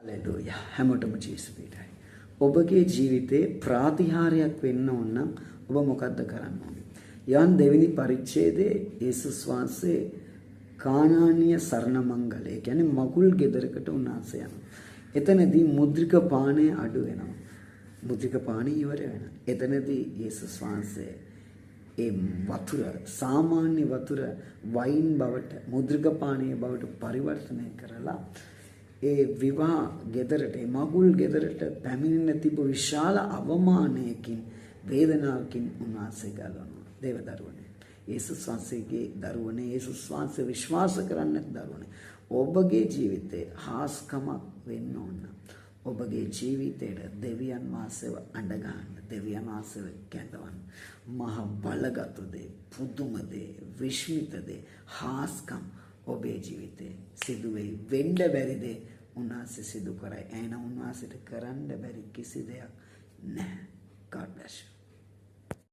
Hallelujah හැමෝටම ජේසුස් පිටයි. ඔබගේ ජීවිතේ ප්‍රාතිහාර්යයක් වෙන්න ඕන නම් ඔබ මොකද්ද කරන්න ඕනේ? යන් දෙවෙනි පරිච්ඡේදයේ යේසුස් වහන්සේ කානානීය සරණ මංගලය කියන්නේ මගුල් ගෙදරකට උන්වහන්සේ යනවා. එතනදී මුද්‍රික පානය අඩු වෙනවා. මුද්‍රික පානය ඉවර වෙනවා. එතනදී යේසුස් වහන්සේ ඒ වතුර සාමාන්‍ය වතුර වයින් බවට මුද්‍රික පානීය බවට පරිවර්තනය කරලා ඒ විවාහ ගෙදරට මගුල් ගෙදරට පැමිණෙන තිබු විශාල අවමානයකින් වේදනාවකින් උන්වහන්සේ ගලවනවා. දේවදරුවනේ යේසුස් වහන්සේගේ දරුවනේ යේසුස් වහන්සේ විශ්වාස කරන්නේ දරුවනේ ඔබගේ ජීවිතේ හාස්කමක් වෙන්න ඕන. ඔබගේ ජීවිතේට දෙවියන් වහන්සේව අඬ ගන්න, දෙවියන් වහන්සේව කැඳවන්න. මහ බලගත් දේ, පුදුම දේ, විශ්මිත දේ, හාස්කම් ඔබේ ජීවිතේ සිදු වෙයි. වෙන්න බැරි දේ උන්වහන්සේ සිදු කරයි. එන උන්වහන්සේට කරන්න බැරි කිසි දෙයක් නැහැ. God bless you.